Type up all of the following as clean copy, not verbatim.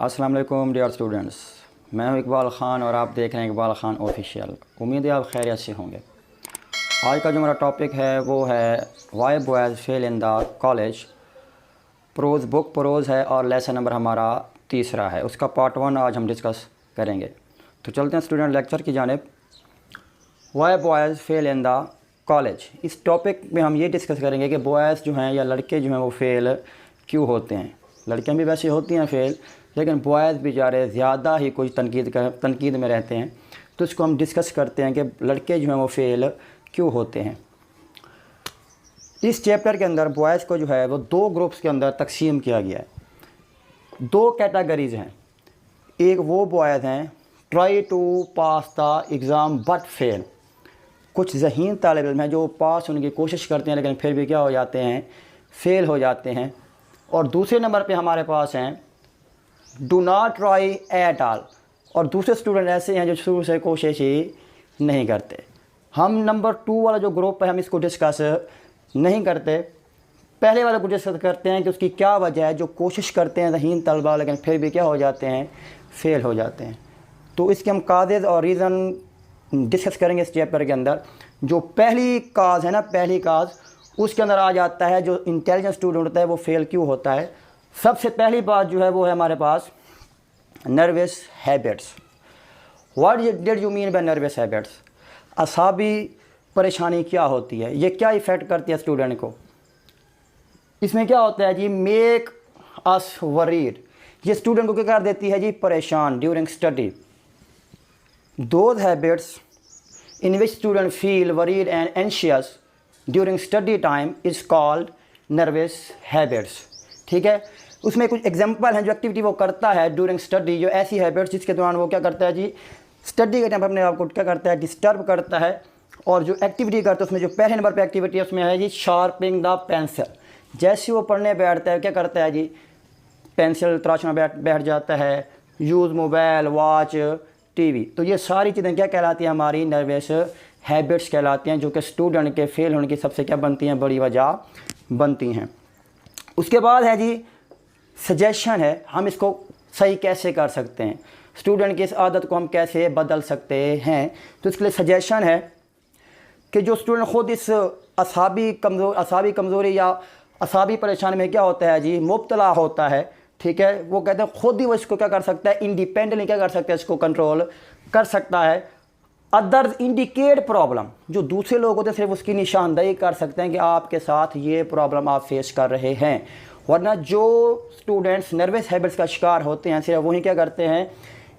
अस्सलाम वालेकुम dear students, मैं हूं इकबाल ख़ान और आप देख रहे हैं इकबाल ख़ान ऑफिशियल। उम्मीद है आप खैरियत से होंगे। आज का जो मेरा टॉपिक है वो है why boys fail in the college. Prose book prose है और लेसन नंबर हमारा तीसरा है, उसका पार्ट 1 आज हम डिस्कस करेंगे। तो चलते हैं स्टूडेंट लेक्चर की जानिब। Why boys fail in the college, इस टॉपिक में हम ये डिस्कस करेंगे कि बॉयज़ जो हैं या लड़के जो हैं वो फ़ेल क्यों होते हैं। लड़कियां भी वैसे होती हैं फ़ेल, लेकिन बॉयज़ बेचारे ज़्यादा ही कुछ तनकीद में रहते हैं। तो इसको हम डिस्कस करते हैं कि लड़के जो हैं वो फ़ेल क्यों होते हैं। इस चैप्टर के अंदर बॉयज़ को जो है वो 2 ग्रुप्स के अंदर तकसीम किया गया है। 2 कैटेगरीज़ हैं। एक वो बॉयज़ हैं try to pass the exam but fail, कुछ ज़हीन तालिब इल्म हैं जो पास होने की कोशिश करते हैं लेकिन फिर भी क्या हो जाते हैं, फ़ेल हो जाते हैं। और दूसरे नंबर पे हमारे पास हैं do not try at all, और दूसरे स्टूडेंट ऐसे हैं जो शुरू से कोशिश ही नहीं करते। हम नंबर 2 वाला जो ग्रुप है हम इसको डिस्कस नहीं करते, पहले वाले को डिस्कस करते हैं कि उसकी क्या वजह है। जो कोशिश करते हैं ज़हीन तलबा लेकिन फिर भी क्या हो जाते हैं, फ़ेल हो जाते हैं। तो इसके हम काज़ेज़ और रीज़न डिस्कस करेंगे इस चैप्टर के अंदर। जो पहली काज़ है ना, पहली काज़, उसके अंदर आ जाता है जो इंटेलिजेंट स्टूडेंट होता है वो फ़ेल क्यों होता है। सबसे पहली बात जो है वो है हमारे पास nervous habits. What did you mean by nervous habits? असाबी परेशानी क्या होती है, ये क्या इफ़ेक्ट करती है स्टूडेंट को। इसमें क्या होता है जी, मेक अस वरीड, ये स्टूडेंट को क्या कर देती है जी, परेशान during study. Those habits in which student feel worried and anxious during study time is called nervous habits. ठीक है, उसमें कुछ एग्जांपल हैं जो एक्टिविटी वो करता है ड्यूरिंग स्टडी, जो ऐसी हैबिट्स जिसके दौरान वो क्या करता है जी, स्टडी के टाइम पर अपने आप को क्या करता है, डिस्टर्ब करता है। और जो एक्टिविटी करता है उसमें जो पहले नंबर पे एक्टिविटी है उसमें है जी शार्पनिंग द पेंसिल। जैसे वो पढ़ने बैठता है क्या करता है जी, पेंसिल तराशना बैठ जाता है, यूज़ मोबाइल, वॉच, टीवी। तो ये सारी चीज़ें क्या कहलाती हैं, हमारी नर्वस हैबिट्स कहलाती हैं, जो कि स्टूडेंट के फेल होने की सबसे क्या बनती हैं, बड़ी वजह बनती हैं। उसके बाद है जी सजेशन है, हम इसको सही कैसे कर सकते हैं, स्टूडेंट की इस आदत को हम कैसे बदल सकते हैं। तो इसके लिए सजेशन है कि जो स्टूडेंट ख़ुद इस असाबी कमज़ोरी या असाबी परेशानी में क्या होता है जी, मुब्तला होता है, ठीक है, वो कहते हैं ख़ुद ही वो इसको क्या कर सकता है, इंडिपेंडेंटली क्या कर सकता है, इसको कंट्रोल कर सकता है। अदर्स इंडिकेट प्रॉब्लम, जो दूसरे लोग होते हैं सिर्फ उसकी निशानदेही कर सकते हैं कि आपके साथ ये प्रॉब्लम आप फेस कर रहे हैं। वरना जो स्टूडेंट्स नर्वस हैबिट्स का शिकार होते हैं सिर्फ वही क्या करते हैं,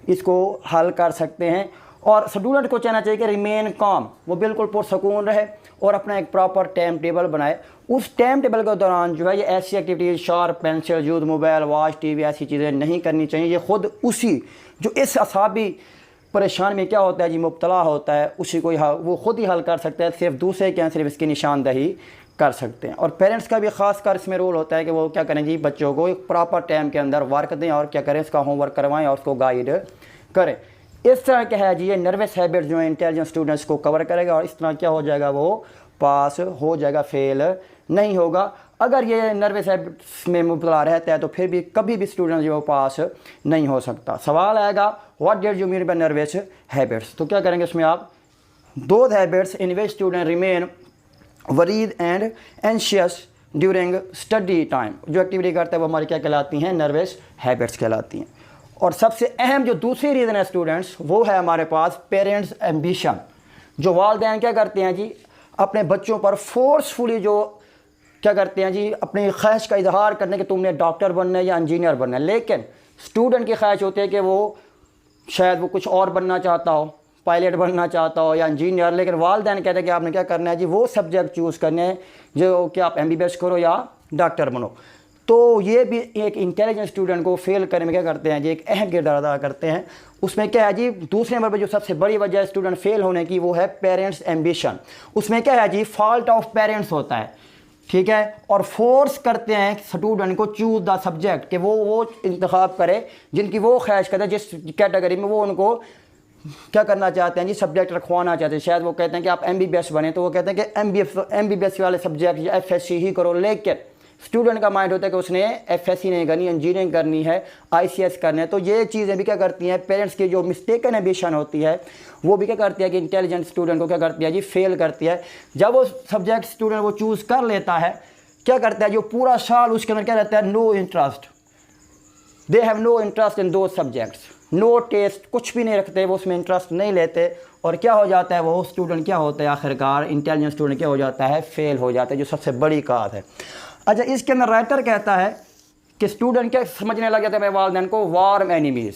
इसको हल कर सकते हैं। और स्टूडेंट को चाहना चाहिए कि रिमेन काम, वो बिल्कुल पुरसकून रहे और अपना एक प्रॉपर टाइम टेबल बनाए। उस टाइम टेबल के दौरान जो है ये ऐसी activities, sharp pencil, use mobile, watch, TV, ऐसी चीज़ें नहीं करनी चाहिए। ये ख़ुद उसी जो इस असाबी परेशानी में क्या होता है जी, मुब्तला होता है, उसी को वो ख़ुद ही हल कर सकता है, सिर्फ दूसरे क्या सिर्फ इसकी निशानदेही कर सकते हैं। और पेरेंट्स का भी ख़ास कर इसमें रोल होता है कि वो क्या करें जी, बच्चों को एक प्रॉपर टाइम के अंदर वर्क दें और क्या करें, उसका होमवर्क करवाएं और उसको गाइड करें। इस तरह क्या है जी, ये नर्वस हैबिट जो है इंटेलिजेंट स्टूडेंट्स को कवर करेगा और इस तरह क्या हो जाएगा, वो पास हो जाएगा, फेल नहीं होगा। अगर ये नर्वस हैबिट्स में मुब्तला रहता है तो फिर भी कभी भी स्टूडेंट जो पास नहीं हो सकता। सवाल आएगा what did you mean by nervous habits, तो क्या करेंगे उसमें आप, those habits in which student remain worried and anxious during study time. जो एक्टिविटी करता है वो हमारी क्या कहलाती हैं, नर्वस हैबिट्स कहलाती हैं। और सबसे अहम जो दूसरी रीज़न है स्टूडेंट्स, वो है हमारे पास पेरेंट्स एम्बिशन। जो वालिदैन क्या करते हैं जी, अपने बच्चों पर फोर्सफुली जो क्या करते हैं जी, अपनी ख्वाहिश का इजहार करने कि तुमने डॉक्टर बनना है या इंजीनियर बनना है, लेकिन स्टूडेंट की ख्वाहिश होती है कि वो शायद वो कुछ और बनना चाहता हो, पायलट बनना चाहता हो या इंजीनियर, लेकिन वालिदैन कहते हैं कि आपने क्या करना है जी, वो सब्जेक्ट चूज़ करने हैं जो कि आप MBBS करो या डॉक्टर बनो। तो ये भी एक इंटेलिजेंट स्टूडेंट को फेल करने में क्या करते हैं जी, एक अहम किरदार अदा करते हैं। उसमें क्या है जी, दूसरे नंबर पर जो सबसे बड़ी वजह है स्टूडेंट फेल होने की, वो है पेरेंट्स एम्बिशन। उसमें क्या है जी, फॉल्ट ऑफ पेरेंट्स होता है, ठीक है, और फोर्स करते हैं स्टूडेंट को चूज द सब्जेक्ट, कि वो इंतखाब करे जिनकी वो ख्वाहिश करते हैं, जिस कैटेगरी में वो उनको क्या करना चाहते हैं जी, सब्जेक्ट रखवाना चाहते हैं। शायद वो कहते हैं कि आप MBBS बने, तो वो कहते हैं कि MBBS वाले सब्जेक्ट या FSC ही करो, लेकिन स्टूडेंट का माइंड होता है कि उसने एफएससी नहीं करनी, इंजीनियरिंग करनी है, आईसीएस करना है। तो ये चीज़ें भी क्या करती हैं, पेरेंट्स की जो मिस्टेकन एम्बिशन होती है वो भी क्या करती है कि इंटेलिजेंट स्टूडेंट को क्या करती है जी, फेल करती है। जब वो सब्जेक्ट स्टूडेंट वो चूज़ कर लेता है, क्या करता है, जो पूरा साल उसके अंदर क्या रहता है, no interest, they have no interest in those subjects, no test, कुछ भी नहीं रखते, वो उसमें इंटरेस्ट नहीं लेते, और क्या हो जाता है, वो स्टूडेंट क्या होता है, आखिरकार इंटेलिजेंट स्टूडेंट क्या हो जाता है, फेल हो जाता है, जो सबसे बड़ी बात है। अच्छा, इसके अंदर राइटर कहता है कि स्टूडेंट क्या समझने लग जाता है अपने वालिदैन को वार्म एनिमीज़।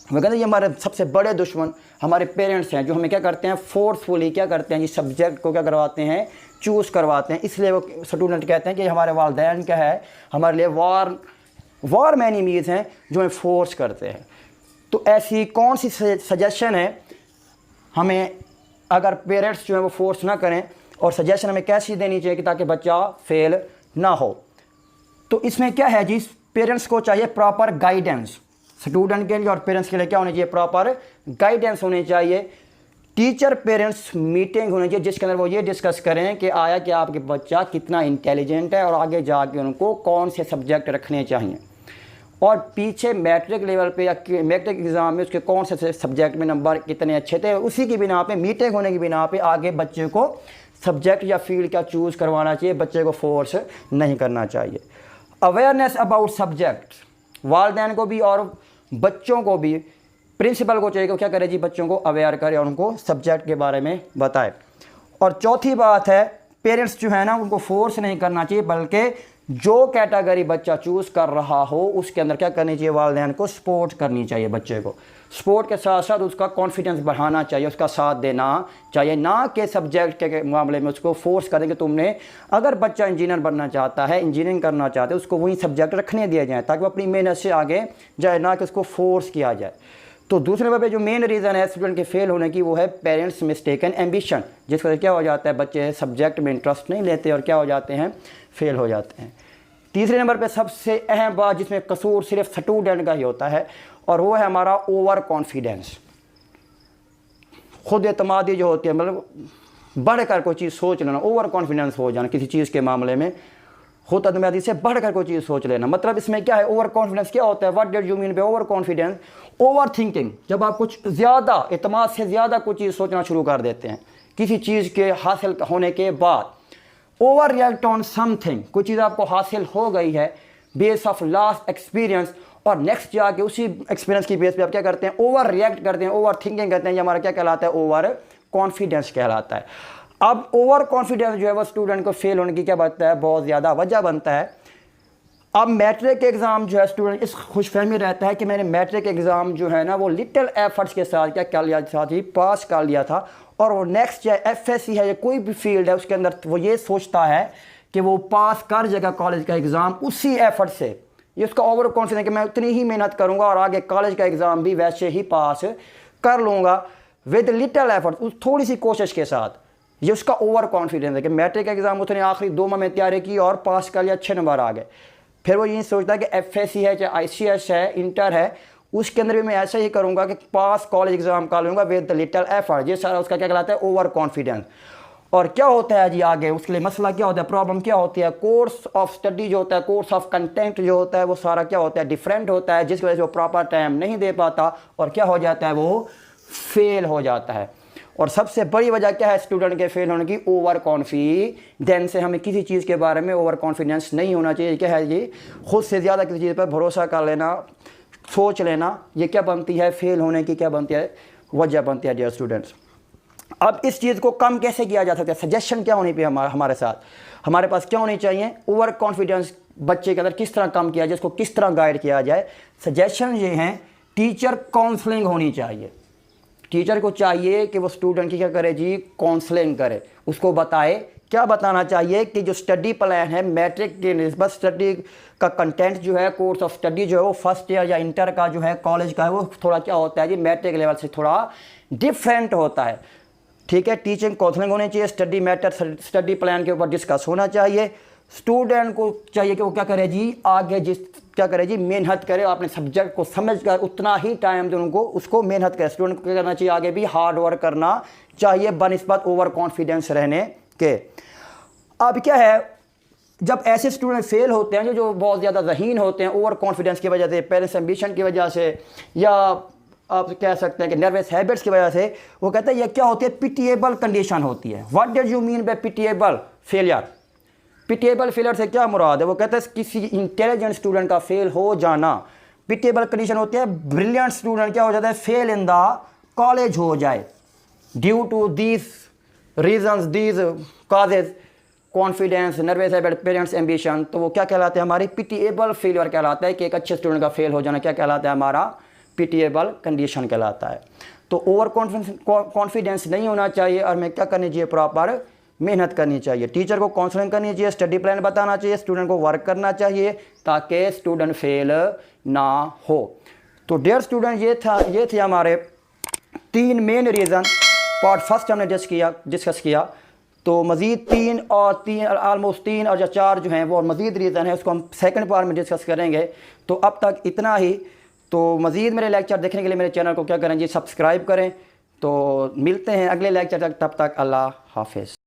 वो कहते हैं ये हमारे सबसे बड़े दुश्मन हमारे पेरेंट्स हैं, जो हमें क्या करते हैं, फोर्सफुली क्या करते हैं, ये सब्जेक्ट को क्या करवाते हैं, चूज़ करवाते हैं। इसलिए वो स्टूडेंट कहते हैं कि हमारे वालिदैन क्या है, हमारे लिए वार्म एनिमीज़ हैं जो हमें फोर्स करते हैं। तो ऐसी कौन सी सजेशन है हमें, अगर पेरेंट्स जो है वो फोर्स ना करें, और सजेशन हमें कैसी देनी चाहिए कि ताकि बच्चा फेल ना हो। तो इसमें क्या है जी, पेरेंट्स को चाहिए प्रॉपर गाइडेंस, स्टूडेंट के लिए और पेरेंट्स के लिए क्या होनी चाहिए, प्रॉपर गाइडेंस होनी चाहिए। टीचर पेरेंट्स मीटिंग होनी चाहिए जिसके अंदर वो ये डिस्कस करें कि आया कि आपके बच्चा कितना इंटेलिजेंट है और आगे जाके उनको कौन से सब्जेक्ट रखने चाहिए, और पीछे मैट्रिक लेवल पे या मैट्रिक एग्ज़ाम में उसके कौन से सब्जेक्ट में नंबर कितने अच्छे थे, उसी की बिना पे, मीटिंग होने की बिना पे आगे बच्चे को सब्जेक्ट या फील्ड का चूज़ करवाना चाहिए, बच्चे को फोर्स नहीं करना चाहिए। अवेयरनेस अबाउट सब्जेक्ट, वालिदैन को भी और बच्चों को भी, प्रिंसिपल को चाहिए कि क्या करे जी, बच्चों को अवेयर करे और उनको सब्जेक्ट के बारे में बताए। और चौथी बात है, पेरेंट्स जो है ना उनको फोर्स नहीं करना चाहिए, बल्कि जो कैटेगरी बच्चा चूज़ कर रहा हो उसके अंदर क्या करनी चाहिए, वालिदैन को सपोर्ट करनी चाहिए, बच्चे को सपोर्ट के साथ साथ उसका कॉन्फिडेंस बढ़ाना चाहिए, उसका साथ देना चाहिए, ना कि सब्जेक्ट के मामले में उसको फोर्स करें कि तुमने, अगर बच्चा इंजीनियर बनना चाहता है, इंजीनियरिंग करना चाहता है, उसको वही सब्जेक्ट रखने दिए जाएँ ताकि वो अपनी मेहनत से आगे जाए, ना कि उसको फोर्स किया जाए। तो दूसरे नंबर पे जो मेन रीज़न है स्टूडेंट के फेल होने की, वो है पेरेंट्स मिस्टेकन एम्बिशन, जिसकी वजह क्या हो जाता है, बच्चे सब्जेक्ट में इंटरेस्ट नहीं लेते और क्या हो जाते हैं, फेल हो जाते हैं। तीसरे नंबर पे सबसे अहम बात जिसमें कसूर सिर्फ स्टूडेंट का ही होता है, और वो है हमारा ओवर कॉन्फिडेंस, खुद एतमादी जो होती है, मतलब बढ़कर कोई चीज़ सोच लेना, ओवर कॉन्फिडेंस हो जाना किसी चीज़ के मामले में, खुद एतमादी से बढ़कर कोई चीज़ सोच लेना। मतलब इसमें क्या है, ओवर कॉन्फिडेंस क्या होता है, what did you mean bye over confidence, over thinking, जब आप कुछ ज़्यादा एतमाद से ज़्यादा कोई चीज़ सोचना शुरू कर देते हैं किसी चीज़ के हासिल होने के बाद। ओवर रिएक्ट ऑन समथिंग, कोई चीज़ आपको हासिल हो गई है बेस ऑफ लास्ट एक्सपीरियंस, और नेक्स्ट जाके उसी एक्सपीरियंस की बेस पे आप क्या करते हैं, ओवर रिएक्ट करते हैं, ओवर थिंकिंग करते हैं, ये हमारा क्या कहलाता है, ओवर कॉन्फिडेंस कहलाता है। अब ओवर कॉन्फिडेंस जो है वो स्टूडेंट को फेल होने की क्या बनता है, बहुत ज़्यादा वजह बनता है। अब मैट्रिक एग्ज़ाम जो है, स्टूडेंट इस खुशफहमी रहता है कि मैंने मैट्रिक एग्ज़ाम जो है ना वो लिटिल एफर्ट्स के साथ क्या कर लिया, साथ ही पास कर लिया था, और वो नेक्स्ट चाहे एफएससी है या कोई भी फील्ड है उसके अंदर वो ये सोचता है कि वो पास कर जाएगा कॉलेज का एग्ज़ाम उसी एफर्ट से, ये उसका ओवर कॉन्फिडेंस कि मैं उतनी ही मेहनत करूंगा और आगे कॉलेज का एग्ज़ाम भी वैसे ही पास कर लूँगा विद लिटिल एफर्ट, उस थोड़ी सी कोशिश के साथ। ये उसका ओवर कॉन्फिडेंस है कि मैट्रिक एग्ज़ाम उसने आखिरी 2 माह में तैयारी की और पास कर लिया, अच्छे नंबर आ गए। फिर वो ये सोचता है कि एफएससी है चाहे आईसीएस है, इंटर है, उसके अंदर भी मैं ऐसा ही करूंगा कि पास कॉलेज एग्जाम कर लूँगा विद लिटिल एफर्ट। ये सारा उसका क्या कहलाता है, ओवर कॉन्फिडेंस। और क्या होता है जी आगे उसके लिए मसला क्या होता है, प्रॉब्लम क्या होती है, कोर्स ऑफ स्टडी जो होता है, कोर्स ऑफ कंटेंट जो होता है वो सारा क्या होता है, डिफरेंट होता है, जिसकी वजह से वो प्रॉपर टाइम नहीं दे पाता और क्या हो जाता है, वो फेल हो जाता है। और सबसे बड़ी वजह क्या है स्टूडेंट के फेल होने की, ओवर कॉन्फिडेंस से। हमें किसी चीज़ के बारे में ओवर कॉन्फिडेंस नहीं होना चाहिए। क्या है ये, खुद से ज़्यादा किसी चीज़ पर भरोसा कर लेना, सोच लेना, ये क्या बनती है, फेल होने की क्या बनती है, वजह बनती है डियर स्टूडेंट्स। अब इस चीज़ को कम कैसे किया जा सकता है, सजेशन क्या होनी चाहिए हमारे साथ, हमारे पास क्या होनी चाहिए, ओवर कॉन्फिडेंस बच्चे के अंदर किस तरह कम किया जाए, इसको किस तरह गाइड किया जाए। सजेशन ये हैं, टीचर काउंसलिंग होनी चाहिए। टीचर को चाहिए कि वो स्टूडेंट की क्या करे जी, काउंसलिंग करे, उसको बताए, क्या बताना चाहिए कि जो स्टडी प्लान है मैट्रिक के निस्बत स्टडी का कंटेंट जो है, कोर्स ऑफ स्टडी जो है वो फर्स्ट ईयर या इंटर का जो है, कॉलेज का है, वो थोड़ा क्या होता है जी, मैट्रिक लेवल से थोड़ा डिफरेंट होता है। ठीक है, टीचिंग काउंसलिंग होनी चाहिए, स्टडी मैटर स्टडी प्लान के ऊपर डिस्कस होना चाहिए। स्टूडेंट को चाहिए कि वो क्या करे जी, आगे क्या करे जी, मेहनत करे, अपने सब्जेक्ट को समझ कर उतना ही टाइम दे उनको, उसको मेहनत करे। स्टूडेंट को क्या करना चाहिए, आगे भी हार्ड वर्क करना चाहिए बनिस्बत ओवर कॉन्फिडेंस रहने के। अब क्या है, जब ऐसे स्टूडेंट फेल होते हैं जो बहुत ज़्यादा ज़हीन होते हैं, ओवर कॉन्फिडेंस की वजह से, पेरेंट्स एम्बिशन की वजह से, या आप कह सकते हैं कि नर्वस हैबिट्स की वजह से, वो कहते हैं ये क्या होती है, पिटिएबल कंडीशन होती है। What do you mean bye pitiable failure? Pitiable failure से क्या मुराद है? वो कहते हैं किसी इंटेलिजेंट स्टूडेंट का फेल हो जाना। पिटिएबल कंडीशन होती है ब्रिलियंट स्टूडेंट क्या हो जाता है, फेल इन द कॉलेज हो जाए due to these reasons, these causes, confidence, nervous habit, parents ambition. तो वो क्या कहलाते हैं, हमारी पिटिएबल फेलियर कहलाता है कि एक अच्छे स्टूडेंट का फेल हो जाना क्या कहलाता है, हमारा पिटिएबल कंडीशन कहलाता है। तो ओवर कॉन्फिडेंस नहीं होना चाहिए और हमें क्या करनी चाहिए, प्रॉपर मेहनत करनी चाहिए, टीचर को काउंसलिंग करनी चाहिए, स्टडी प्लान बताना चाहिए, स्टूडेंट को वर्क करना चाहिए ताकि स्टूडेंट फेल ना हो। तो डियर स्टूडेंट, ये थे हमारे 3 मेन रीज़न। पार्ट फर्स्ट हमने डिस्कस किया। तो मज़ीद 3 ऑलमोस्ट 3 और 4 जो हैं वो मज़ीद रीज़न है, उसको हम सेकंड पार्ट में डिस्कस करेंगे। तो अब तक इतना ही। तो मज़ीद मेरे लेक्चर देखने के लिए मेरे चैनल को क्या करें जी, सब्सक्राइब करें। तो मिलते हैं अगले लेक्चर तक, तब तक अल्लाह हाफिज़।